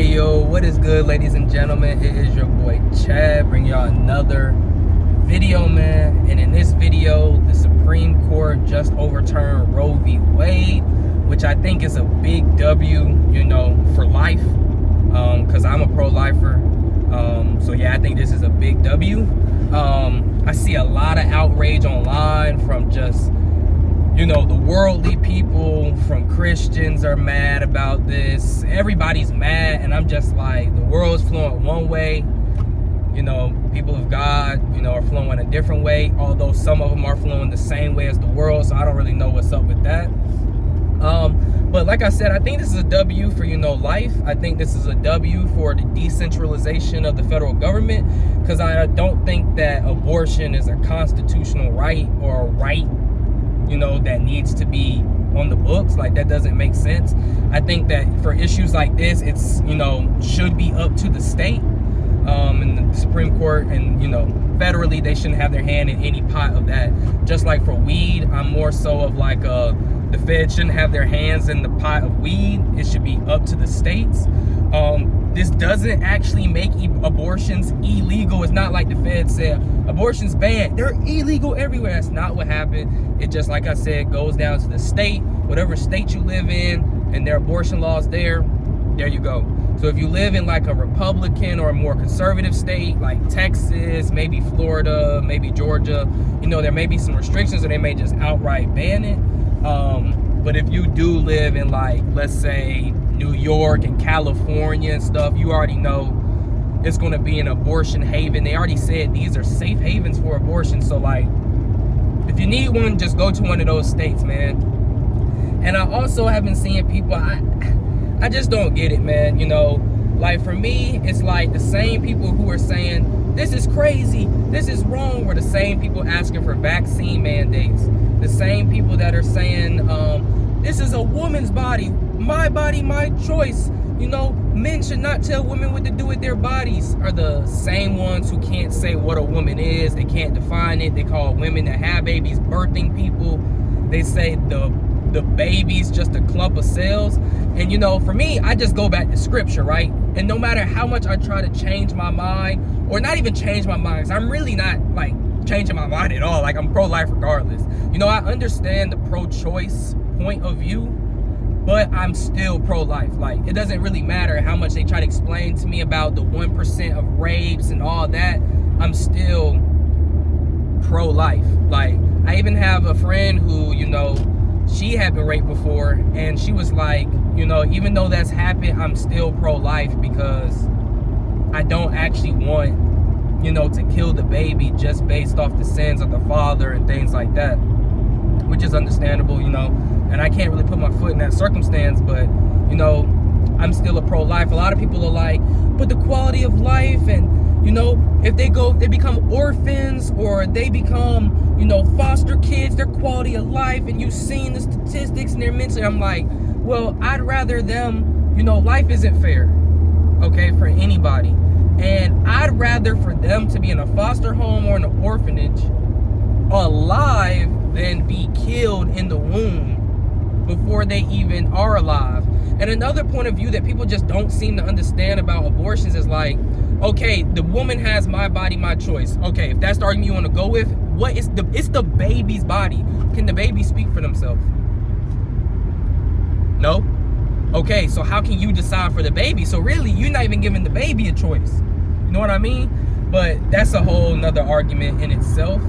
Hey yo, what is good, ladies and gentlemen? It is your boy Chad, bringing y'all another video, man. And in this video, the Supreme Court just overturned Roe v. Wade, which I think is a big W, you know, for life, because I'm a pro-lifer. So yeah, I think this is a big W. I see a lot of outrage online from just, you know, the worldly people, from Christians are mad about this. Everybody's mad, and I'm just like, the world's flowing one way. You know, people of God, you know, are flowing a different way, although some of them are flowing the same way as the world, so I don't really know what's up with that. But like I said, I think this is a W for, you know, life. I think this is a W for the decentralization of the federal government, because I don't think that abortion is a constitutional right or a right, you know, that needs to be on the books. Like, that doesn't make sense. I think that for issues like this, it's, you know, should be up to the state, and the Supreme Court, and, you know, federally, they shouldn't have their hand in any pot of that. Just like for weed, I'm more so of like, the feds shouldn't have their hands in the pot of weed. It should be up to the states. This doesn't actually make abortions illegal. It's not like the feds said abortion's banned. They're illegal everywhere. That's not what happened. It just, like I said, goes down to the state, whatever state you live in, and their abortion laws there you go. So if you live in like a Republican or a more conservative state like Texas, maybe Florida, maybe Georgia, you know, there may be some restrictions, or they may just outright ban it. But if you do live in, like, let's say New York and California and stuff, you already know it's going to be an abortion haven. They already said these are safe havens for abortion. So, like, if you need one, just go to one of those states, man. And I also have been seeing people, I just don't get it, man. You know, like, for me, it's like the same people who are saying, this is crazy, this is wrong, were the same people asking for vaccine mandates. The same people that are saying, this is a woman's body, my choice. You know, men should not tell women what to do with their bodies, are the same ones who can't say what a woman is. They can't define it. They call women that have babies birthing people. They say the baby's just a clump of cells. And, you know, for me, I just go back to scripture, right? And no matter how much I try to change my mind, or not even change my mind, because I'm really not, like, changing my mind at all. Like, I'm pro-life regardless. You know, I understand the pro-choice point of view, but I'm still pro-life. Like, it doesn't really matter how much they try to explain to me about the 1% of rapes and all that. I'm still pro-life. Like, I even have a friend who, you know, she had been raped before, and she was like, you know, even though that's happened, I'm still pro-life, because I don't actually want, you know, to kill the baby just based off the sins of the father and things like that, which is understandable, you know, and I can't really put my foot in that circumstance, but, you know, I'm still a pro-life. A lot of people are like, but the quality of life, and, you know, if they become orphans, or they become, you know, foster kids, their quality of life, and you've seen the statistics and their mentally, I'm like, well, I'd rather them, you know, life isn't fair, okay, for anybody. And I'd rather for them to be in a foster home or in an orphanage alive than be killed in the womb before they even are alive. And another point of view that people just don't seem to understand about abortions is like, okay, the woman has my body, my choice. Okay, if that's the argument you want to go with, it's the baby's body. Can the baby speak for themselves? No? Okay, so how can you decide for the baby? So really, you're not even giving the baby a choice. You know what I mean? But that's a whole nother argument in itself.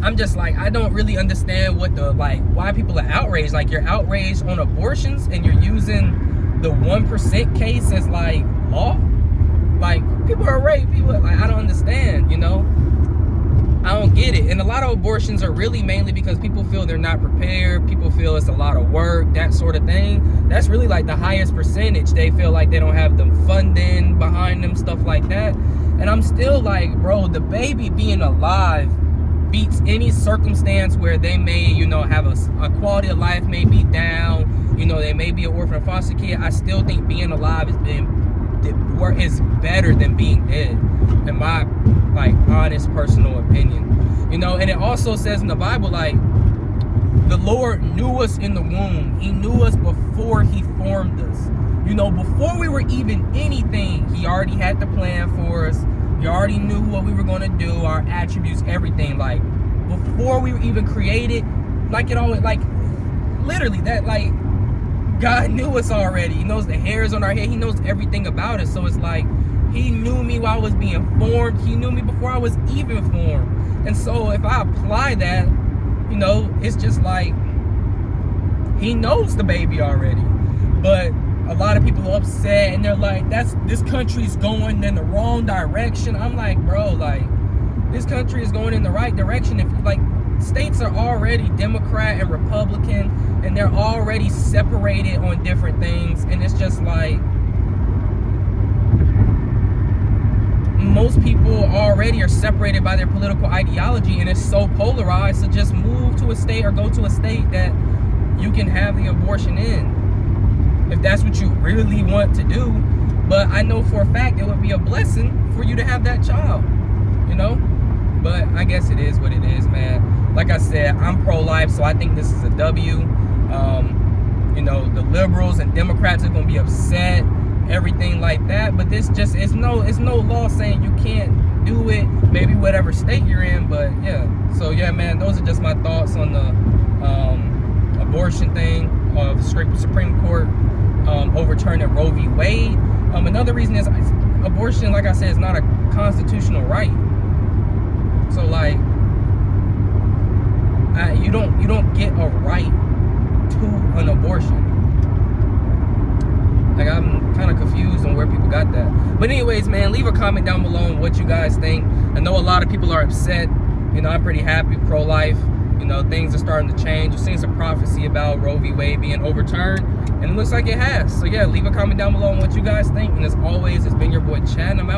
I'm just like, I don't really understand why people are outraged. Like, you're outraged on abortions, and you're using the 1% case as like law. Like, people are raped. People are like, I don't understand, you know? I don't get it. And a lot of abortions are really mainly because people feel they're not prepared. People feel it's a lot of work, that sort of thing. That's really like the highest percentage. They feel like they don't have the funding behind them, stuff like that. And I'm still like, bro, the baby being alive beats any circumstance where they may, you know, have a quality of life may be down. You know, they may be an orphan or foster kid. I still think being alive is better than being dead, in my, like, honest personal opinion. You know, and it also says in the Bible, like, the Lord knew us in the womb. He knew us before he formed us. You know, before we were even anything, he already had the plan for us. He already knew what we were going to do, our attributes, everything. Like, before we were even created, like, it always, like, literally, that, like, God knew us already. He knows the hairs on our head. He knows everything about us. So it's like, he knew me while I was being formed. He knew me before I was even formed. And so if I apply that, you know, it's just like, he knows the baby already. But a lot of people are upset and they're like, this country's going in the wrong direction. I'm like, bro, like, this country is going in the right direction. If, like, states are already Democrat and Republican, and they're already separated on different things, and it's just like, most people already are separated by their political ideology, and it's so polarized. So just move to a state or go to a state that you can have the abortion in, if that's what you really want to do. But I know for a fact it would be a blessing for you to have that child, you know. But I guess it is what it is, man. Like I said, I'm pro-life, so I think this is a W. You know, the liberals and Democrats are gonna be upset, everything like that. But this just, it's no law saying you can't do it. Maybe whatever state you're in, but yeah. So yeah, man, those are just my thoughts on the abortion thing. The Supreme Court overturning Roe v. Wade. Another reason is abortion, like I said, is not a constitutional right. So like, you don't get a right to an abortion. Like, I'm kind of confused on where people got that. But anyways, man, leave a comment down below on what you guys think. I know a lot of people are upset. You know, I'm pretty happy, pro-life. You know, things are starting to change. You're seeing some prophecy about Roe v. Wade being overturned, and it looks like it has. So yeah, leave a comment down below on what you guys think. And as always, it's been your boy Chad, and I'm out.